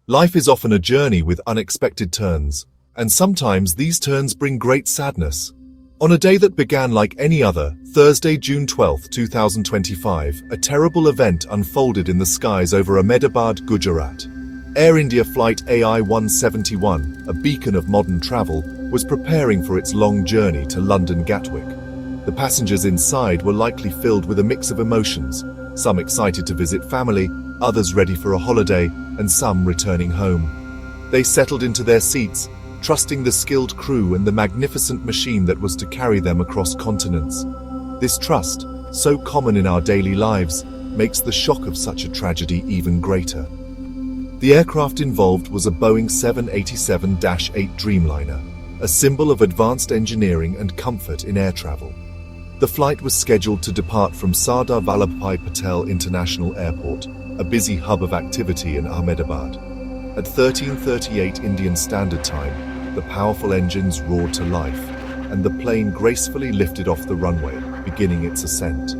Life is often a journey with unexpected turns, and sometimes these turns bring great sadness. On a day that began like any other, Thursday, June 12, 2025, a terrible event unfolded in the skies over Ahmedabad, Gujarat. Air India flight AI-171, a beacon of modern travel, was preparing for its long journey to London Gatwick. The passengers inside were likely filled with a mix of emotions, some excited to visit family, others ready for a holiday, and some returning home. They settled into their seats, trusting the skilled crew and the magnificent machine that was to carry them across continents. This trust, so common in our daily lives, makes the shock of such a tragedy even greater. The aircraft involved was a Boeing 787-8 Dreamliner, a symbol of advanced engineering and comfort in air travel. The flight was scheduled to depart from Sardar Vallabhbhai Patel International Airport, a busy hub of activity in Ahmedabad. At 13:38 Indian Standard Time, the powerful engines roared to life, and the plane gracefully lifted off the runway, beginning its ascent.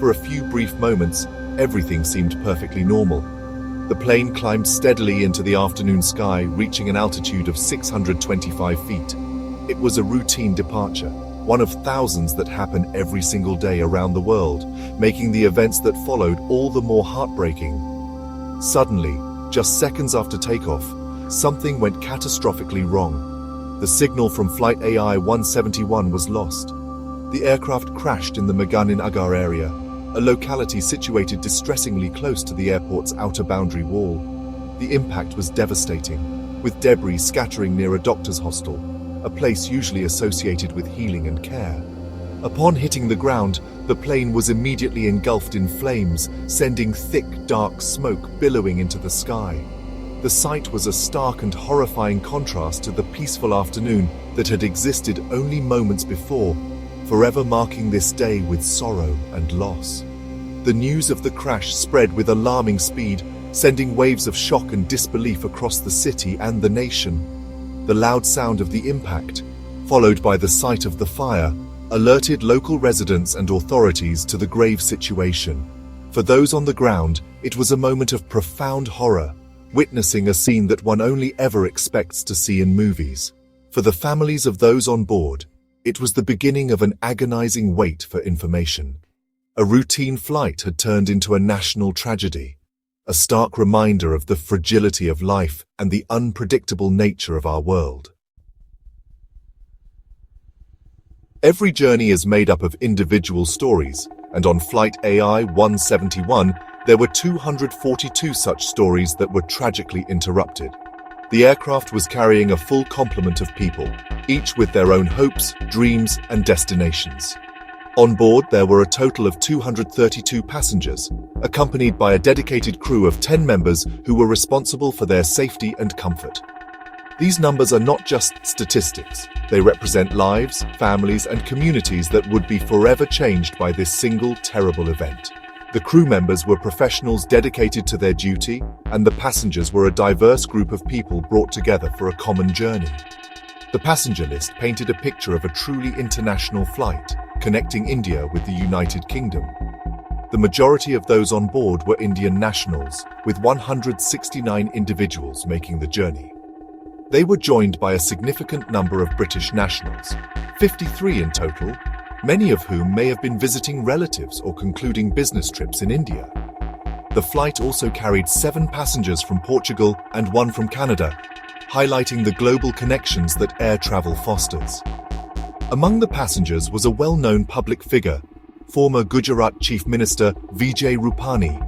For a few brief moments, everything seemed perfectly normal. The plane climbed steadily into the afternoon sky, reaching an altitude of 625 feet. It was a routine departure, one of thousands that happen every single day around the world, making the events that followed all the more heartbreaking. Suddenly, just seconds after takeoff, something went catastrophically wrong. The signal from flight AI-171 was lost. The aircraft crashed in the Agar area, a locality situated distressingly close to the airport's outer boundary wall. The impact was devastating, with debris scattering near a doctor's hostel, a place usually associated with healing and care. Upon hitting the ground, the plane was immediately engulfed in flames, sending thick, dark smoke billowing into the sky. The sight was a stark and horrifying contrast to the peaceful afternoon that had existed only moments before, forever marking this day with sorrow and loss. The news of the crash spread with alarming speed, sending waves of shock and disbelief across the city and the nation. The loud sound of the impact, followed by the sight of the fire, alerted local residents and authorities to the grave situation. For those on the ground, it was a moment of profound horror, witnessing a scene that one only ever expects to see in movies. For the families of those on board, it was the beginning of an agonizing wait for information. A routine flight had turned into a national tragedy, a stark reminder of the fragility of life and the unpredictable nature of our world. Every journey is made up of individual stories, and on flight AI-171, there were 242 such stories that were tragically interrupted. The aircraft was carrying a full complement of people, each with their own hopes, dreams, and destinations. On board, there were a total of 232 passengers, accompanied by a dedicated crew of 10 members who were responsible for their safety and comfort. These numbers are not just statistics. They represent lives, families, and communities that would be forever changed by this single terrible event. The crew members were professionals dedicated to their duty, and the passengers were a diverse group of people brought together for a common journey. The passenger list painted a picture of a truly international flight, connecting India with the United Kingdom. The majority of those on board were Indian nationals, with 169 individuals making the journey. They were joined by a significant number of British nationals, 53 in total, many of whom may have been visiting relatives or concluding business trips in India. The flight also carried 7 passengers from Portugal and 1 from Canada, highlighting the global connections that air travel fosters. Among the passengers was a well-known public figure, former Gujarat Chief Minister Vijay Rupani,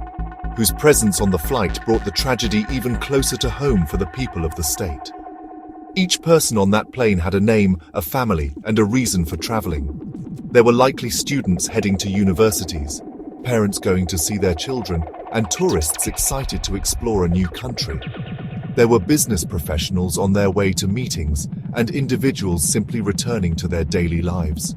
whose presence on the flight brought the tragedy even closer to home for the people of the state. Each person on that plane had a name, a family, and a reason for traveling. There were likely students heading to universities, parents going to see their children, and tourists excited to explore a new country. There were business professionals on their way to meetings, and individuals simply returning to their daily lives.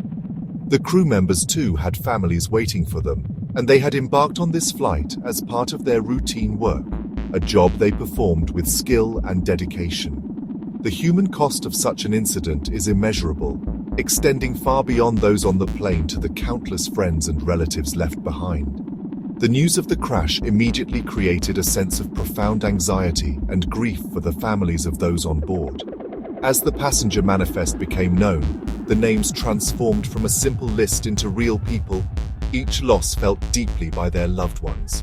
The crew members too had families waiting for them, and they had embarked on this flight as part of their routine work, a job they performed with skill and dedication. The human cost of such an incident is immeasurable, extending far beyond those on the plane to the countless friends and relatives left behind. The news of the crash immediately created a sense of profound anxiety and grief for the families of those on board. As the passenger manifest became known, the names transformed from a simple list into real people. Each loss felt deeply by their loved ones.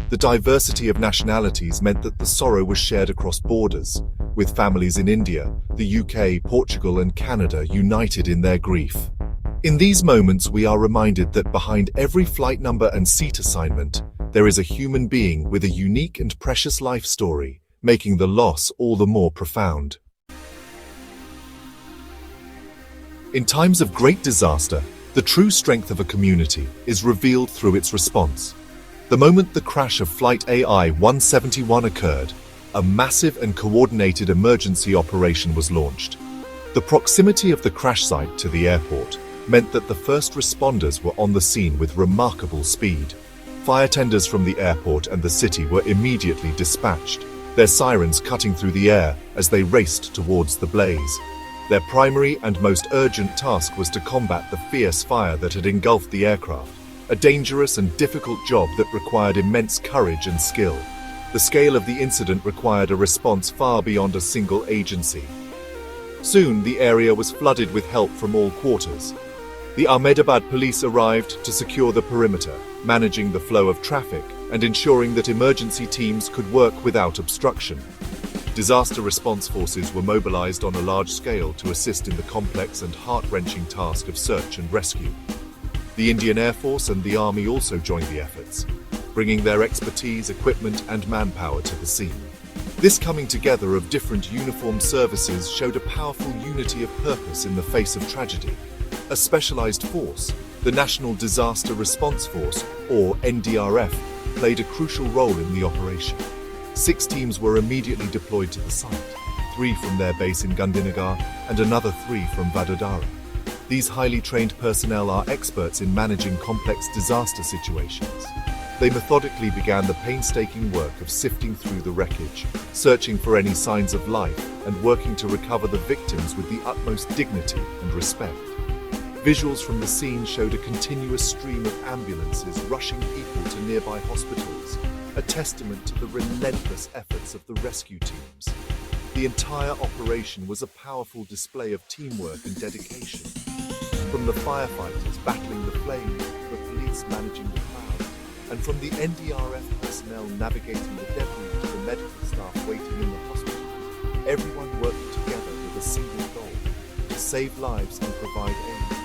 The diversity of nationalities meant that the sorrow was shared across borders, with families in India, the UK, Portugal, and Canada united in their grief. In these moments, we are reminded that behind every flight number and seat assignment, there is a human being with a unique and precious life story, making the loss all the more profound. In times of great disaster, the true strength of a community is revealed through its response. The moment the crash of Flight AI-171 occurred, a massive and coordinated emergency operation was launched. The proximity of the crash site to the airport meant that the first responders were on the scene with remarkable speed. Fire tenders from the airport and the city were immediately dispatched, their sirens cutting through the air as they raced towards the blaze. Their primary and most urgent task was to combat the fierce fire that had engulfed the aircraft, a dangerous and difficult job that required immense courage and skill. The scale of the incident required a response far beyond a single agency. Soon, the area was flooded with help from all quarters. The Ahmedabad police arrived to secure the perimeter, managing the flow of traffic and ensuring that emergency teams could work without obstruction. Disaster response forces were mobilized on a large scale to assist in the complex and heart-wrenching task of search and rescue. The Indian Air Force and the Army also joined the efforts, bringing their expertise, equipment, and manpower to the scene. This coming together of different uniformed services showed a powerful unity of purpose in the face of tragedy. A specialized force, the National Disaster Response Force, or NDRF, played a crucial role in the operation. 6 teams were immediately deployed to the site, 3 from their base in Gandhinagar and another 3 from Vadodara. These highly trained personnel are experts in managing complex disaster situations. They methodically began the painstaking work of sifting through the wreckage, searching for any signs of life, and working to recover the victims with the utmost dignity and respect. Visuals from the scene showed a continuous stream of ambulances rushing people to nearby hospitals, a testament to the relentless efforts of the rescue teams. The entire operation was a powerful display of teamwork and dedication. From the firefighters battling the flames to the police managing the crowd, and from the NDRF personnel navigating the debris to the medical staff waiting in the hospital, everyone worked together with a single goal: to save lives and provide aid.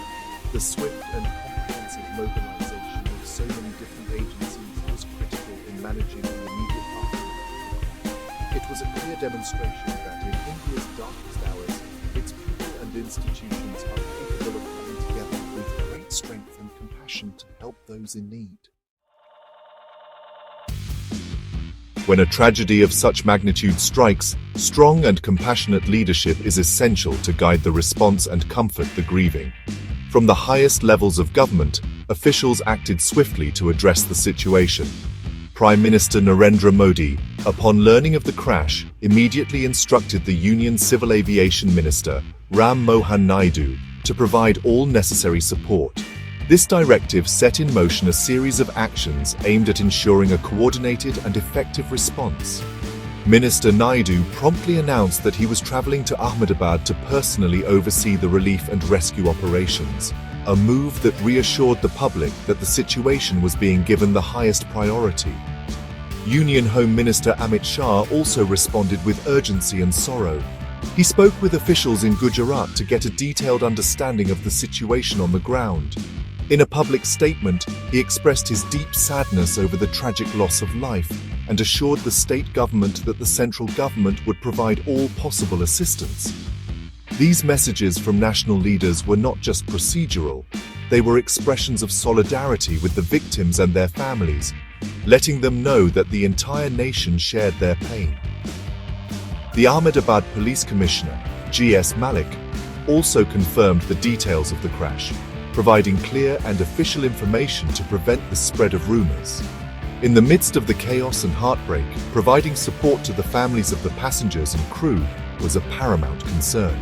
The swift and comprehensive mobilization of so many different agencies was critical in managing the immediate aftermath. It was a clear demonstration that in India's darkest hours, its people and institutions are capable of coming together with great strength and compassion to help those in need. When a tragedy of such magnitude strikes, strong and compassionate leadership is essential to guide the response and comfort the grieving. From the highest levels of government, officials acted swiftly to address the situation. Prime Minister Narendra Modi, upon learning of the crash, immediately instructed the Union Civil Aviation Minister, Ram Mohan Naidu, to provide all necessary support. This directive set in motion a series of actions aimed at ensuring a coordinated and effective response. Minister Naidu promptly announced that he was traveling to Ahmedabad to personally oversee the relief and rescue operations, a move that reassured the public that the situation was being given the highest priority. Union Home Minister Amit Shah also responded with urgency and sorrow. He spoke with officials in Gujarat to get a detailed understanding of the situation on the ground. In a public statement, he expressed his deep sadness over the tragic loss of life and assured the state government that the central government would provide all possible assistance. These messages from national leaders were not just procedural, they were expressions of solidarity with the victims and their families, letting them know that the entire nation shared their pain. The Ahmedabad Police Commissioner, G.S. Malik, also confirmed the details of the crash, providing clear and official information to prevent the spread of rumors. In the midst of the chaos and heartbreak, providing support to the families of the passengers and crew was a paramount concern.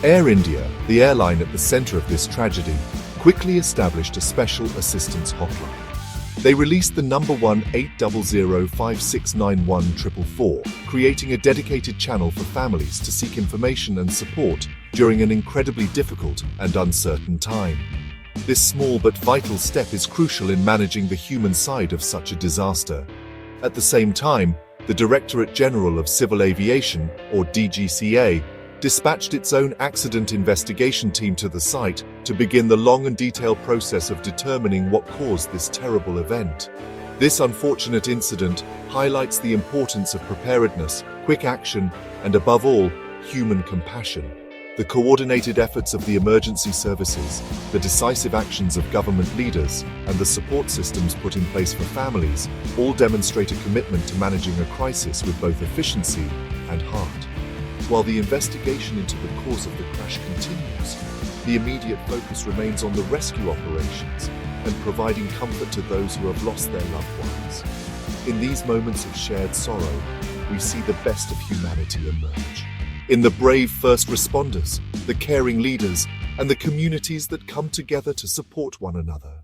Air India, the airline at the center of this tragedy, quickly established a special assistance hotline. They released the number 1-800-569-1444, creating a dedicated channel for families to seek information and support during an incredibly difficult and uncertain time. This small but vital step is crucial in managing the human side of such a disaster. At the same time, the Directorate General of Civil Aviation, or DGCA, dispatched its own accident investigation team to the site to begin the long and detailed process of determining what caused this terrible event. This unfortunate incident highlights the importance of preparedness, quick action, and above all, human compassion. The coordinated efforts of the emergency services, the decisive actions of government leaders, and the support systems put in place for families all demonstrate a commitment to managing a crisis with both efficiency and heart. While the investigation into the cause of the crash continues, the immediate focus remains on the rescue operations and providing comfort to those who have lost their loved ones. In these moments of shared sorrow, we see the best of humanity emerge. In the brave first responders, the caring leaders, and the communities that come together to support one another.